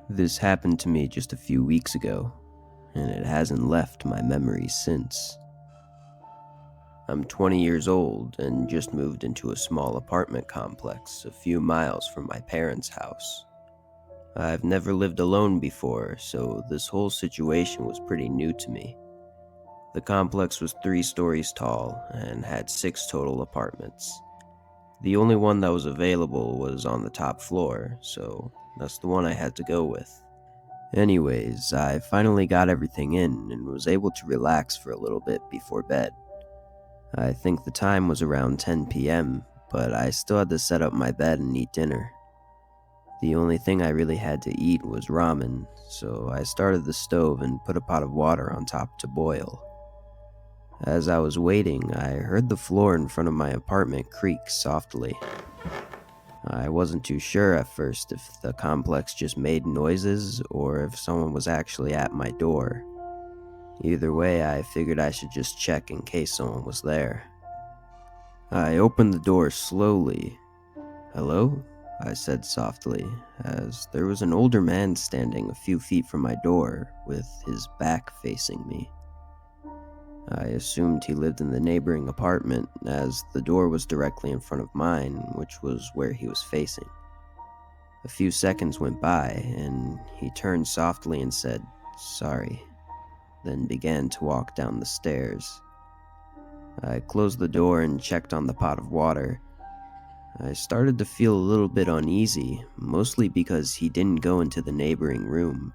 This happened to me just a few weeks ago, and it hasn't left my memory since. I'm 20 years old and just moved into a small apartment complex a few miles from my parents' house. I've never lived alone before, so this whole situation was pretty new to me. The complex was 3 stories tall and had 6 total apartments. The only one that was available was on the top floor, so that's the one I had to go with. Anyways, I finally got everything in and was able to relax for a little bit before bed. I think the time was around 10 p.m., but I still had to set up my bed and eat dinner. The only thing I really had to eat was ramen, so I started the stove and put a pot of water on top to boil. As I was waiting, I heard the floor in front of my apartment creak softly. I wasn't too sure at first if the complex just made noises or if someone was actually at my door. Either way, I figured I should just check in case someone was there. I opened the door slowly. "Hello?" I said softly, as there was an older man standing a few feet from my door with his back facing me. I assumed he lived in the neighboring apartment, as the door was directly in front of mine, which was where he was facing. A few seconds went by, and he turned softly and said, "Sorry," then began to walk down the stairs. I closed the door and checked on the pot of water. I started to feel a little bit uneasy, mostly because he didn't go into the neighboring room.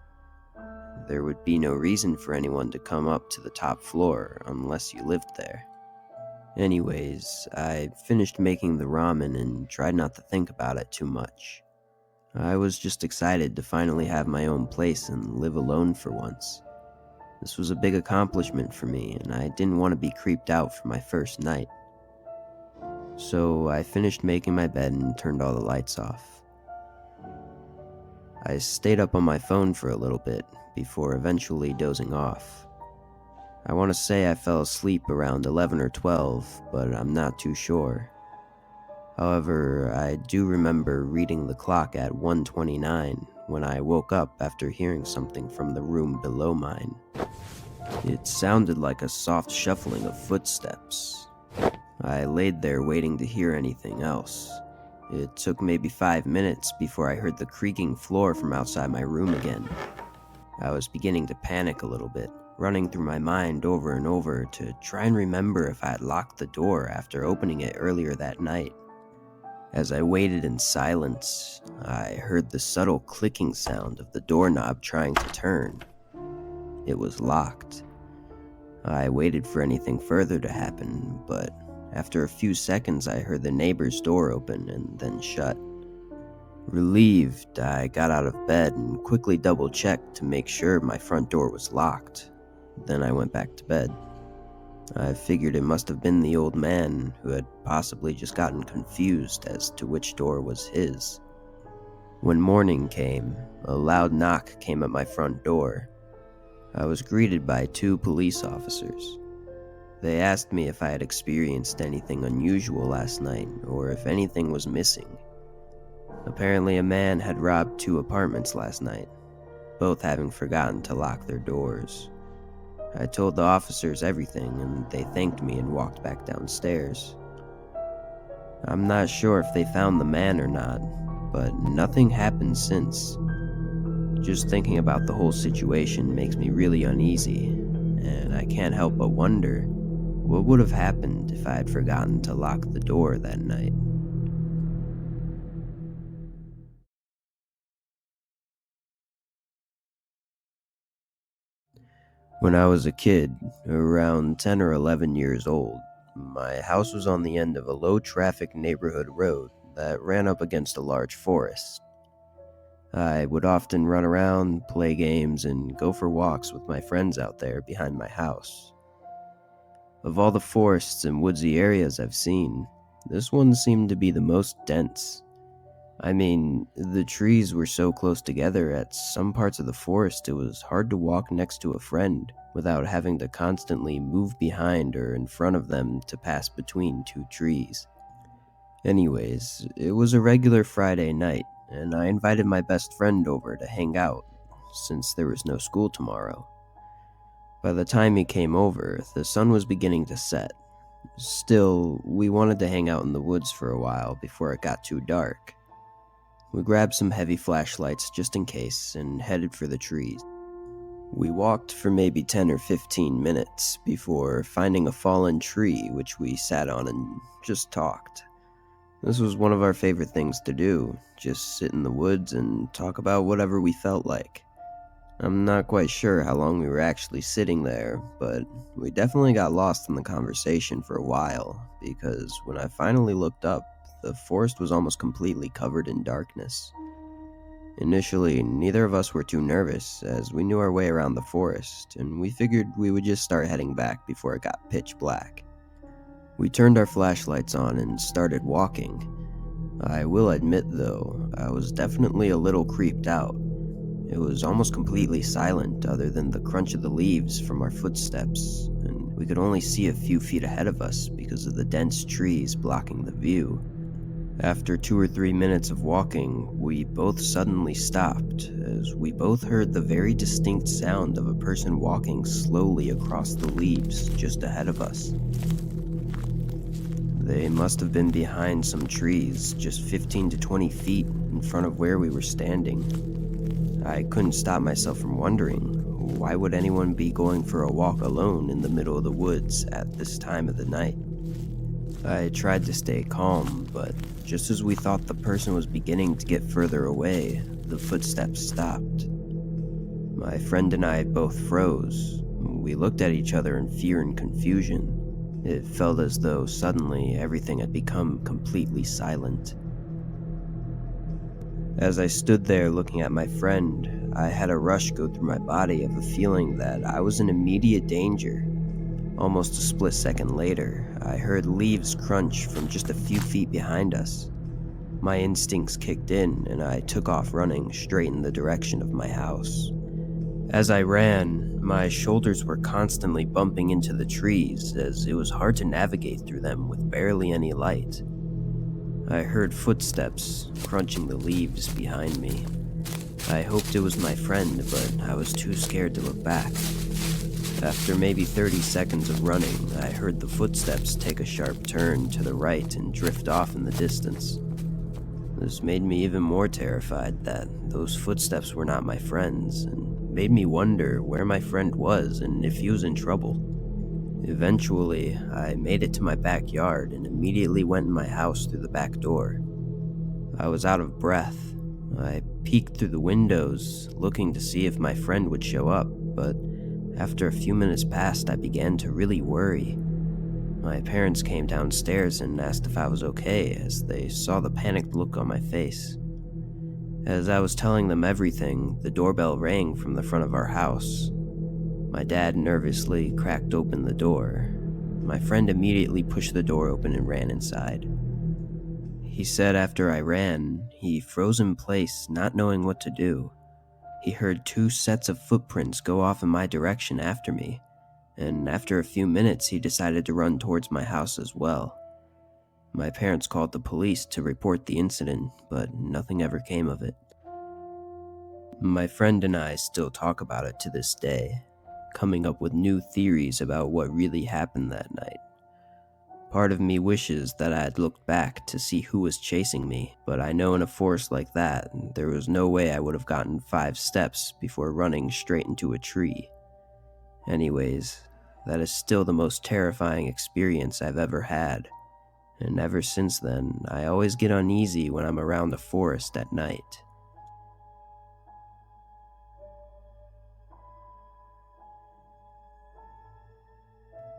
There would be no reason for anyone to come up to the top floor unless you lived there. Anyways, I finished making the ramen and tried not to think about it too much. I was just excited to finally have my own place and live alone for once. This was a big accomplishment for me, and I didn't want to be creeped out for my first night. So I finished making my bed and turned all the lights off. I stayed up on my phone for a little bit before eventually dozing off. I want to say I fell asleep around 11 or 12, but I'm not too sure. However, I do remember reading the clock at 1:29 when I woke up after hearing something from the room below mine. It sounded like a soft shuffling of footsteps. I laid there waiting to hear anything else. It took maybe 5 minutes before I heard the creaking floor from outside my room again. I was beginning to panic a little bit, running through my mind over and over to try and remember if I had locked the door after opening it earlier that night. As I waited in silence, I heard the subtle clicking sound of the doorknob trying to turn. It was locked. I waited for anything further to happen, but after a few seconds I heard the neighbor's door open and then shut. Relieved, I got out of bed and quickly double-checked to make sure my front door was locked. Then I went back to bed. I figured it must have been the old man who had possibly just gotten confused as to which door was his. When morning came, a loud knock came at my front door. I was greeted by 2 police officers. They asked me if I had experienced anything unusual last night or if anything was missing. Apparently, a man had robbed 2 apartments last night, both having forgotten to lock their doors. I told the officers everything, and they thanked me and walked back downstairs. I'm not sure if they found the man or not, but nothing happened since. Just thinking about the whole situation makes me really uneasy, and I can't help but wonder what would have happened if I had forgotten to lock the door that night. When I was a kid, around 10 or 11 years old, my house was on the end of a low-traffic neighborhood road that ran up against a large forest. I would often run around, play games, and go for walks with my friends out there behind my house. Of all the forests and woodsy areas I've seen, this one seemed to be the most dense. I mean, the trees were so close together at some parts of the forest it was hard to walk next to a friend without having to constantly move behind or in front of them to pass between 2 trees. Anyways, it was a regular Friday night, and I invited my best friend over to hang out since there was no school tomorrow. By the time he came over, the sun was beginning to set. Still, we wanted to hang out in the woods for a while before it got too dark. We grabbed some heavy flashlights just in case and headed for the trees. We walked for maybe 10 or 15 minutes before finding a fallen tree which we sat on and just talked. This was one of our favorite things to do, just sit in the woods and talk about whatever we felt like. I'm not quite sure how long we were actually sitting there, but we definitely got lost in the conversation for a while, because when I finally looked up, the forest was almost completely covered in darkness. Initially, neither of us were too nervous, as we knew our way around the forest, and we figured we would just start heading back before it got pitch black. We turned our flashlights on and started walking. I will admit, though, I was definitely a little creeped out. It was almost completely silent other than the crunch of the leaves from our footsteps, and we could only see a few feet ahead of us because of the dense trees blocking the view. After 2 or 3 minutes of walking, we both suddenly stopped, as we both heard the very distinct sound of a person walking slowly across the leaves just ahead of us. They must have been behind some trees, just 15 to 20 feet in front of where we were standing. I couldn't stop myself from wondering, why would anyone be going for a walk alone in the middle of the woods at this time of the night? I tried to stay calm, but just as we thought the person was beginning to get further away, the footsteps stopped. My friend and I both froze. We looked at each other in fear and confusion. It felt as though suddenly everything had become completely silent. As I stood there looking at my friend, I had a rush go through my body of a feeling that I was in immediate danger. Almost a split second later, I heard leaves crunch from just a few feet behind us. My instincts kicked in, and I took off running straight in the direction of my house. As I ran, my shoulders were constantly bumping into the trees, as it was hard to navigate through them with barely any light. I heard footsteps crunching the leaves behind me. I hoped it was my friend, but I was too scared to look back. After maybe 30 seconds of running, I heard the footsteps take a sharp turn to the right and drift off in the distance. This made me even more terrified that those footsteps were not my friend's, and made me wonder where my friend was and if he was in trouble. Eventually, I made it to my backyard and immediately went in my house through the back door. I was out of breath. I peeked through the windows, looking to see if my friend would show up, but after a few minutes passed, I began to really worry. My parents came downstairs and asked if I was okay, as they saw the panicked look on my face. As I was telling them everything, the doorbell rang from the front of our house. My dad nervously cracked open the door. My friend immediately pushed the door open and ran inside. He said after I ran, he froze in place, not knowing what to do. He heard 2 sets of footprints go off in my direction after me, and after a few minutes he decided to run towards my house as well. My parents called the police to report the incident, but nothing ever came of it. My friend and I still talk about it to this day, coming up with new theories about what really happened that night. Part of me wishes that I had looked back to see who was chasing me, but I know in a forest like that, there was no way I would have gotten 5 steps before running straight into a tree. Anyways, that is still the most terrifying experience I've ever had, and ever since then, I always get uneasy when I'm around the forest at night.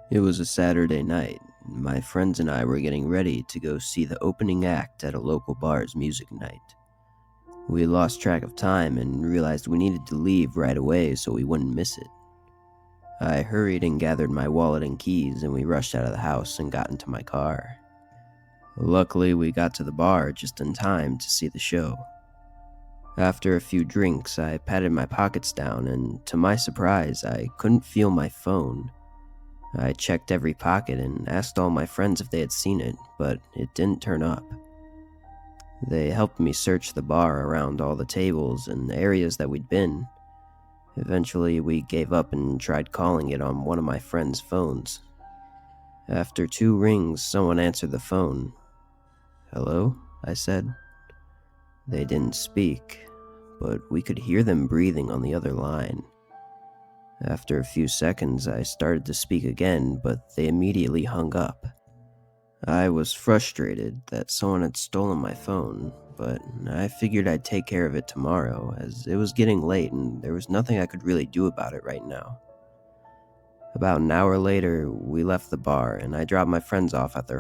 It was a Saturday night. My friends and I were getting ready to go see the opening act at a local bar's music night. We lost track of time and realized we needed to leave right away so we wouldn't miss it. I hurried and gathered my wallet and keys, and we rushed out of the house and got into my car. Luckily, we got to the bar just in time to see the show. After a few drinks, I patted my pockets down, and to my surprise, I couldn't feel my phone. I checked every pocket and asked all my friends if they had seen it, but it didn't turn up. They helped me search the bar around all the tables and areas that we'd been. Eventually, we gave up and tried calling it on one of my friend's phones. After 2 rings, someone answered the phone. "Hello?" I said. They didn't speak, but we could hear them breathing on the other line. After a few seconds, I started to speak again, but they immediately hung up. I was frustrated that someone had stolen my phone, but I figured I'd take care of it tomorrow, as it was getting late and there was nothing I could really do about it right now. About an hour later, we left the bar and I dropped my friends off at their